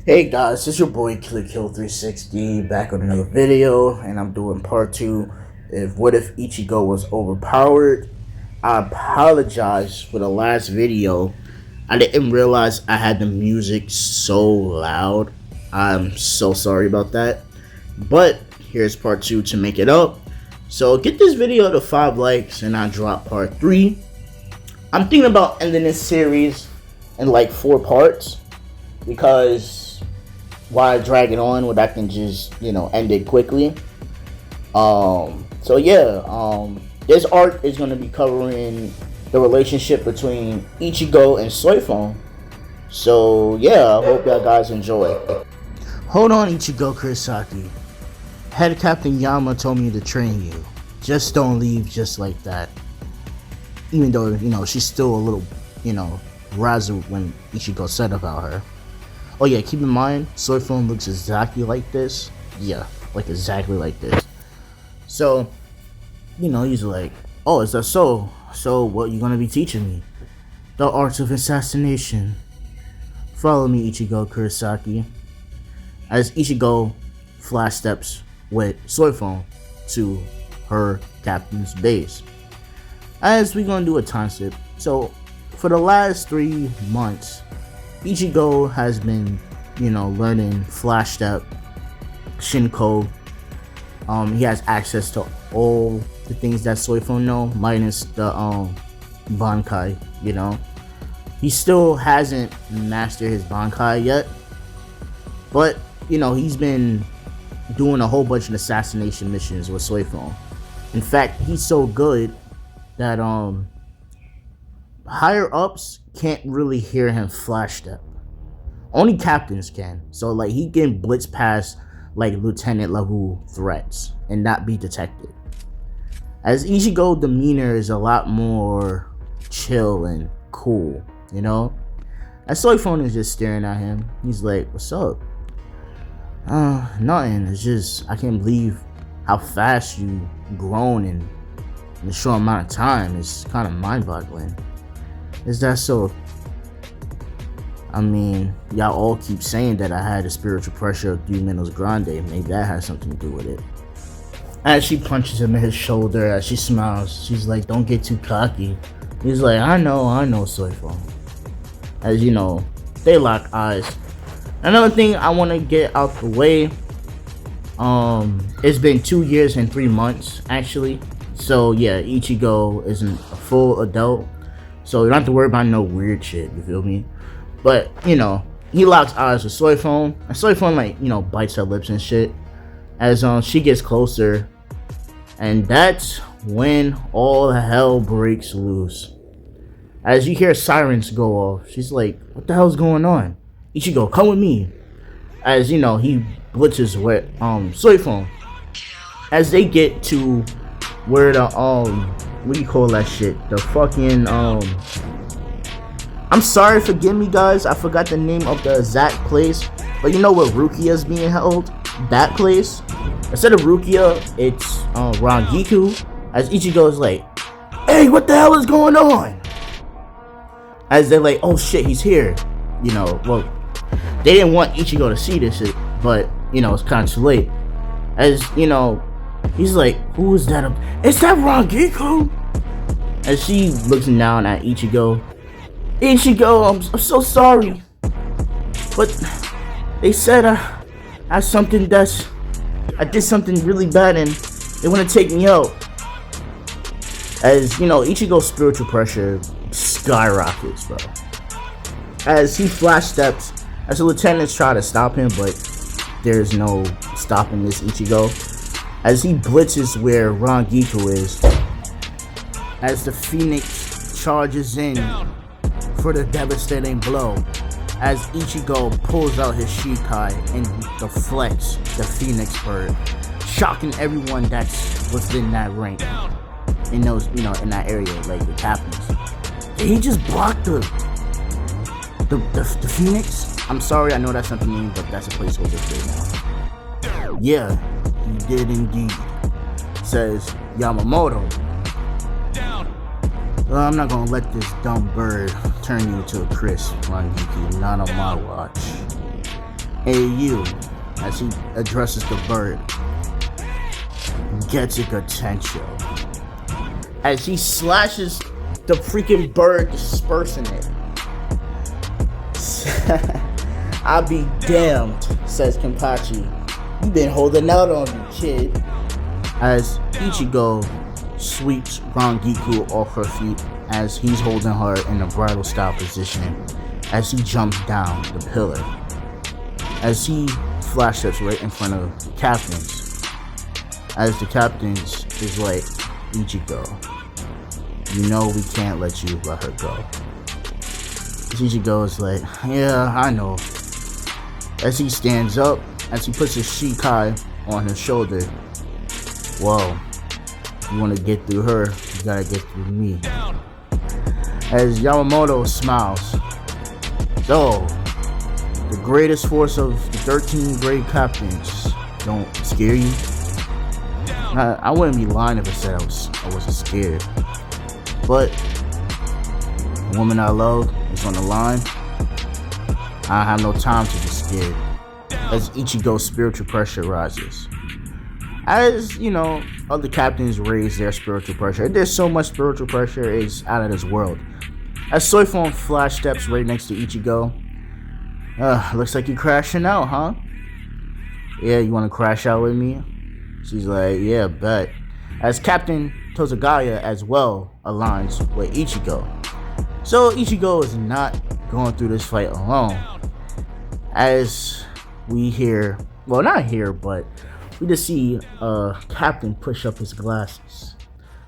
Hey guys, it's your boy Killer Kill 360 back with another video, and I'm doing part 2 of what if Ichigo was overpowered. I apologize for the last video. I didn't realize I had the music so loud. I'm so sorry about that. But here's part 2 to make it up. So get this video to 5 likes and I'll drop part 3. I'm thinking about ending this series in like 4 parts because why drag it on when I can just, end it quickly. This arc is going to be covering the relationship between Ichigo and Soifon. So yeah, I hope y'all guys enjoy. Hold on, Ichigo Kurosaki. Head Captain Yama told me to train you. Just don't leave just like that. Even though, she's still a little, razzled when Ichigo said about her. Oh yeah, keep in mind, Soifon looks exactly like this. Yeah, like exactly like this. So, he's like, oh, is that so? So what you gonna be teaching me? The arts of assassination. Follow me, Ichigo Kurosaki. As Ichigo flash steps with Soifon to her captain's base. As we're gonna do a time skip. So, for the last 3 months, Ichigo has been, learning Flash Step, Shinko. He has access to all the things that Soifon know, minus the Bankai, He still hasn't mastered his Bankai yet. But, he's been doing a whole bunch of assassination missions with Soifon. In fact, he's so good that higher ups can't really hear him flash step. Only captains can. So like he can blitz past like lieutenant level threats and not be detected. As Ichigo demeanor is a lot more chill and cool, As Soifon is just staring at him, he's like, "What's up?" Nothing. It's just I can't believe how fast you grown in a short amount of time. It's kind of mind-boggling. Is that so? I mean, y'all all keep saying that I had the spiritual pressure of 3 Minutes Grande. Maybe that has something to do with it. As she punches him in his shoulder, as she smiles, she's like, "Don't get too cocky." He's like, I know, Soifon. As they lock eyes. Another thing I want to get out the way. It's been 2 years and 3 months, actually. So yeah, Ichigo isn't a full adult. So you don't have to worry about no weird shit, you feel me? But, he locks eyes with Soifon. And Soifon, bites her lips and shit. As she gets closer. And that's when all hell breaks loose. As you hear sirens go off, she's like, what the hell's going on? Ichigo, come with me. As, he blitzes with Soifon. As they get to where the, what do you call that shit? The fucking, I'm sorry, forgive me guys, I forgot the name of the exact place. But you know where Rukia's being held? That place? Instead of Rukia, it's Rangiku. As Ichigo is like, hey, what the hell is going on? As they're like, oh shit, he's here. Well, they didn't want Ichigo to see this shit, but, it's kind of too late. As, he's like, who is that? Is that Rangiku? As she looks down at Ichigo. Ichigo, I'm so sorry. But they said I did something really bad and they want to take me out. As, Ichigo's spiritual pressure skyrockets, bro. As he flash steps, as the lieutenants try to stop him, but there's no stopping this Ichigo. As he blitzes where Rangiku is. As the Phoenix charges in for the devastating blow. As Ichigo pulls out his Shikai and deflects the Phoenix bird, shocking everyone that's within that rank. In those, in that area, like the captains. Did he just block the Phoenix? I'm sorry, I know that's not the name, but that's a placeholder for now. Yeah, he did indeed. Says Yamamoto. Well, I'm not gonna let this dumb bird turn you into a crisp, Rangiku, not on my watch. Hey, you, as he addresses the bird, gets a potential. As he slashes the freaking bird, dispersing it. I'll be damned, says Kenpachi. You been holding out on me, kid. As Ichigo sweeps Rangiku off her feet as he's holding her in a bridal style position as he jumps down the pillar. As he flash steps right in front of the captains. As the captains is like, Ichigo, you know we can't let you let her go. Ichigo is like, yeah, I know. As he stands up, as he puts his Shikai on his shoulder, whoa, you want to get through her, you gotta get through me. As Yamamoto smiles, so, the greatest force of the 13 great captains don't scare you? I wouldn't be lying if I said I wasn't scared. But the woman I love is on the line. I have no time to be scared. As Ichigo's spiritual pressure rises. As, other captains raise their spiritual pressure. There's so much spiritual pressure, it's out of this world. As Soifon flash steps right next to Ichigo. Looks like you're crashing out, huh? Yeah, you want to crash out with me? She's like, yeah, bet. As Captain Tozugaya as well aligns with Ichigo. So Ichigo is not going through this fight alone. As we hear, well, not hear, but we just see Captain push up his glasses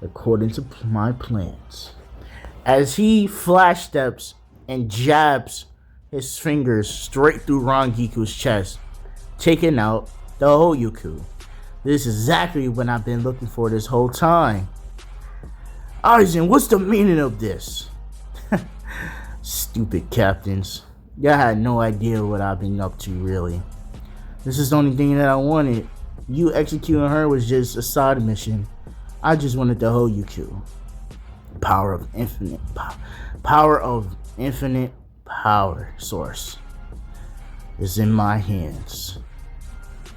according to my plans. As he flash steps and jabs his fingers straight through Rangiku's chest, taking out the Hoyuku. This is exactly what I've been looking for this whole time. Aizen, what's the meaning of this? Stupid captains. Y'all had no idea what I've been up to, really. This is the only thing that I wanted. You executing her was just a side mission. I just wanted the Hoyuku. Power of infinite power source is in my hands.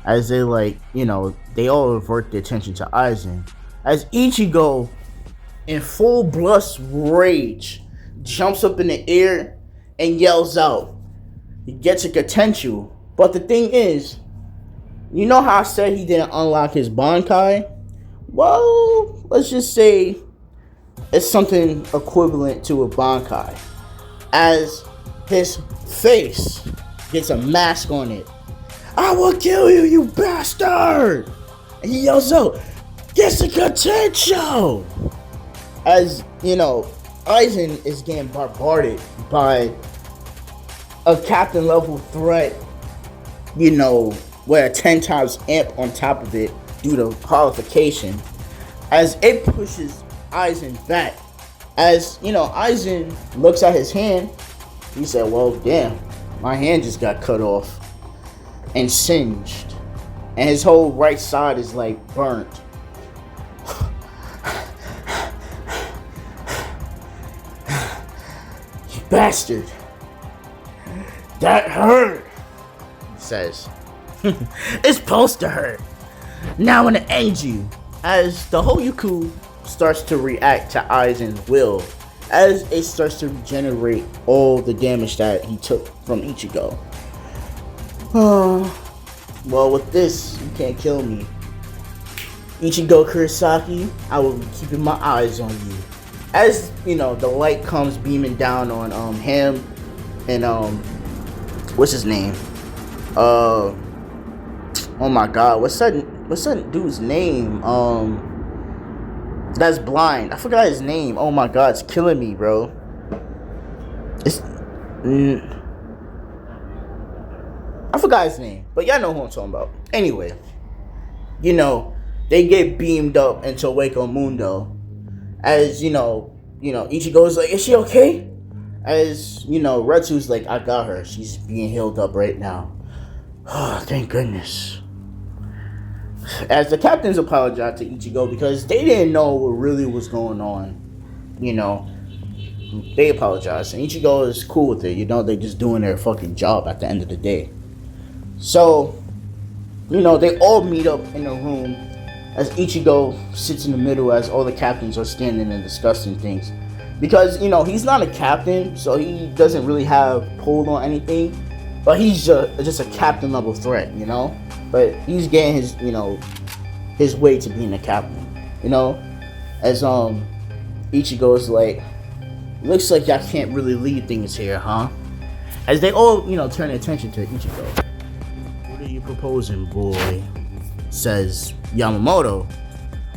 As they they all avert their attention to Aizen. As Ichigo, in full blast rage, jumps up in the air and yells out. He gets a potential. But the thing is, you know how I said he didn't unlock his Bankai? Well, let's just say it's something equivalent to a Bankai. As his face gets a mask on it. I will kill you, you bastard! And he yells out, get the potential! As, Aizen is getting bombarded by a captain level threat, with a 10 times amp on top of it due to qualification. As it pushes Aizen back. As, Aizen looks at his hand, he said, well, damn, my hand just got cut off and singed. And his whole right side is like burnt. You bastard. That hurt, he says. It's supposed to hurt. Now I'm gonna end you. As the Hoyuku starts to react to Aizen's will, as it starts to regenerate all the damage that he took from Ichigo. Well, with this, you can't kill me. Ichigo Kurosaki, I will be keeping my eyes on you. As, the light comes beaming down on him and what's his name? Oh my god, what's that dude's name? That's blind. I forgot his name. Oh my god, it's killing me, bro. I forgot his name, but y'all know who I'm talking about. Anyway, they get beamed up into Wako Mundo. As, Ichigo's like, is she okay? As, Retsu's like, I got her. She's being healed up right now. Oh, thank goodness. As the captains apologize to Ichigo because they didn't know what really was going on. They apologize. And Ichigo is cool with it. They're just doing their fucking job at the end of the day. So, they all meet up in a room as Ichigo sits in the middle as all the captains are standing and discussing things. Because, he's not a captain, so he doesn't really have pull on anything. But he's just a captain level threat, But he's getting his way to being a captain, As Ichigo's like, looks like y'all can't really lead things here, huh? As they all, turn attention to Ichigo. What are you proposing, boy? Says Yamamoto.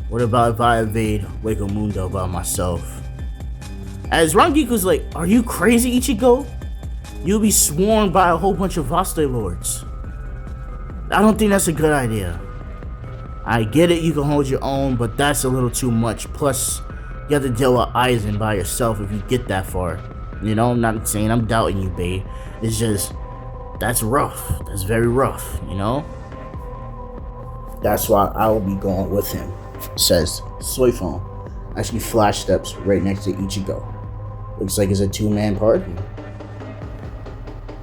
What about if I invade Wako Mundo by myself? As Rangiku's like, are you crazy, Ichigo? You'll be swarmed by a whole bunch of Vaste Lords. I don't think that's a good idea. I get it, you can hold your own, but that's a little too much. Plus, you have to deal with Aizen by yourself if you get that far. I'm not saying I'm doubting you, babe. It's just, that's rough. That's very rough, That's why I'll be going with him, says Soifon, as he flash steps right next to Ichigo. Looks like it's a two-man party.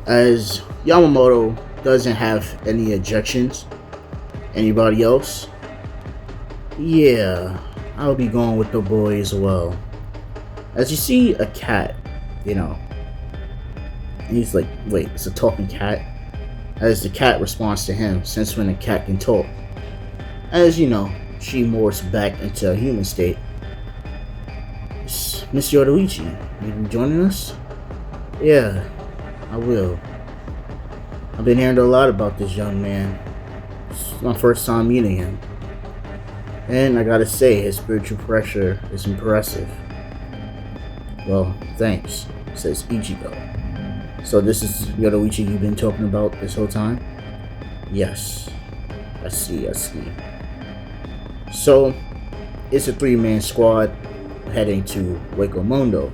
As Yamamoto doesn't have any objections. Anybody else? Yeah, I'll be going with the boy as well. As you see a cat, and he's like, wait, it's a talking cat? As the cat responds to him, since when a cat can talk. As she morphs back into a human state. Miss Yoruichi, you be joining us? Yeah, I will. I've been hearing a lot about this young man. It's my first time meeting him. And I gotta say, his spiritual pressure is impressive. Well, thanks, says Ichigo. So this is Yoruichi you've been talking about this whole time? Yes. I see. So, it's a 3-man squad heading to Wako Mundo.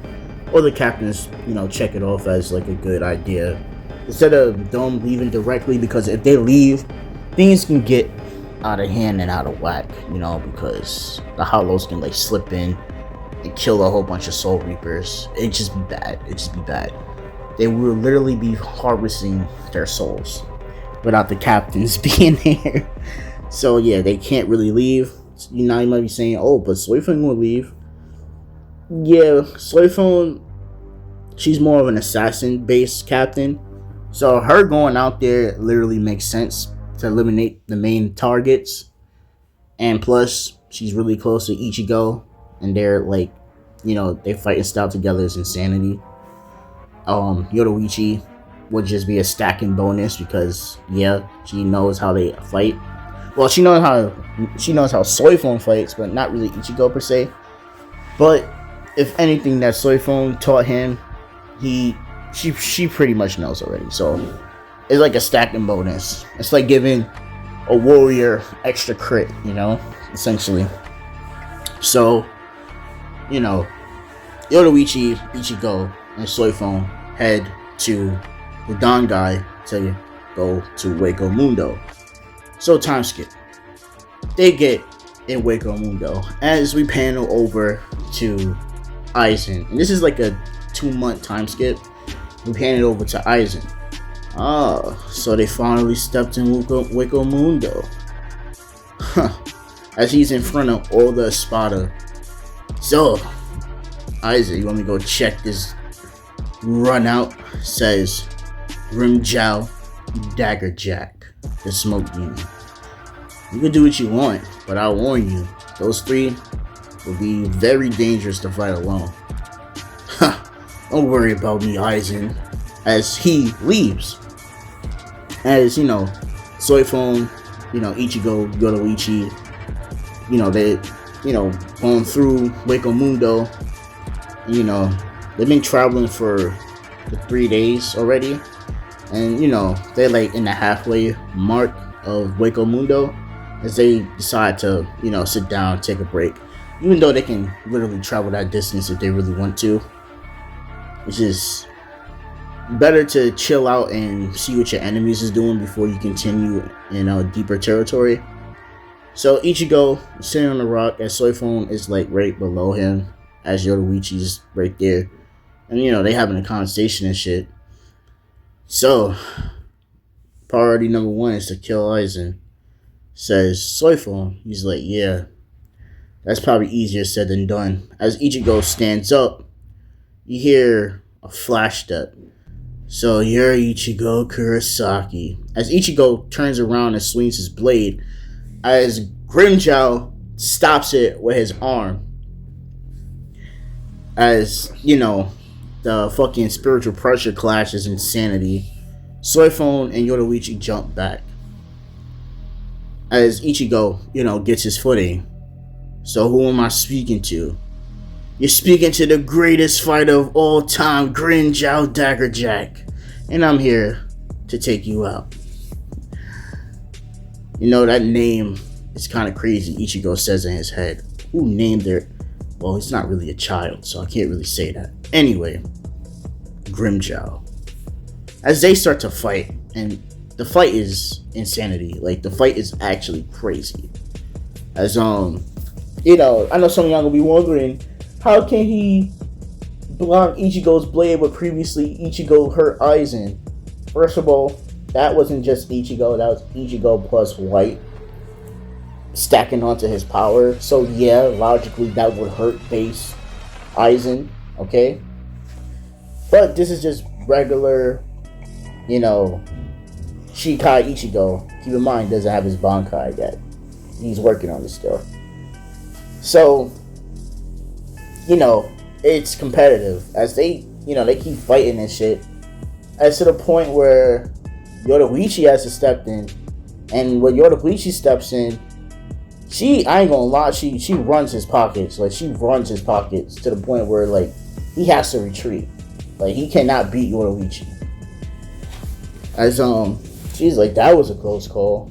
Or the captains, check it off as like a good idea. Instead of them leaving directly, because if they leave, things can get out of hand and out of whack, because the Hollows can like slip in and kill a whole bunch of Soul Reapers. It'd just be bad. They will literally be harvesting their souls without the captains being there. So yeah, they can't really leave. You might be saying, oh, but Soifon will leave. Yeah, Soifon, she's more of an assassin-based captain. So her going out there literally makes sense to eliminate the main targets. And plus, she's really close to Ichigo. And they're like, they fighting style together is insanity. Yoruichi would just be a stacking bonus because, yeah, she knows how they fight. Well, she knows how Soifon fights, but not really Ichigo per se. But if anything that Soifon taught him, she pretty much knows already. So it's like a stacking bonus. It's like giving a warrior extra crit, essentially. So, Yoruichi, Ichigo, and Soifon head to the Dangai to go to Wako Mundo. So time skip. They get in Wako Mundo as we panel over to Aizen. And this is like a 2-month time skip. We pan it over to Aizen. So they finally stepped in Wako Mundo. As he's in front of all the Espada. So, Aizen, you want me to go check this run out? Says Rimjow Dagger Jack, the smoke demon. You can do what you want, but I'll warn you, those 3 will be very dangerous to fight alone. Don't worry about me, Aizen. As he leaves. As, Soifon, Ichigo, Yoruichi, they, going through Wako Mundo. They've been traveling for 3 days already. And, they're like in the halfway mark of Wako Mundo. As they decide to, sit down, take a break. Even though they can literally travel that distance if they really want to. It's just better to chill out and see what your enemies is doing before you continue in deeper territory. So Ichigo is sitting on the rock as Soifon is like right below him, as Yoruichi's right there. And they having a conversation and shit. So Priority number one is to kill Aizen. Says Soifon. He's like, yeah, that's probably easier said than done. As Ichigo stands up, you hear a flash step. So you're Ichigo Kurosaki. As Ichigo turns around and swings his blade, as Grimjow stops it with his arm. As, the fucking spiritual pressure clashes insanity, Soifon and Yoruichi jump back. As Ichigo, gets his footing. So who am I speaking to? You're speaking to the greatest fighter of all time, Grimjow Daggerjack. And I'm here to take you out. That name is kind of crazy, Ichigo says in his head. Who named it? Well, he's not really a child, so I can't really say that. Anyway, Grimjow. As they start to fight, and the fight is insanity. Like, the fight is actually crazy. As, I know some of y'all gonna be wondering, how can he block Ichigo's blade but previously Ichigo hurt Aizen? First of all, that wasn't just Ichigo, that was Ichigo plus White stacking onto his power. So yeah, logically that would hurt base Aizen, okay? But this is just regular, Shikai Ichigo. Keep in mind, doesn't have his Bankai yet. He's working on it still. So, it's competitive. As they keep fighting and shit. As to the point where Yoruichi has to step in. And when Yoruichi steps in, I ain't gonna lie, she runs his pockets. Like, she runs his pockets to the point where, like, he has to retreat. Like, he cannot beat Yoruichi. As, she's like, that was a close call.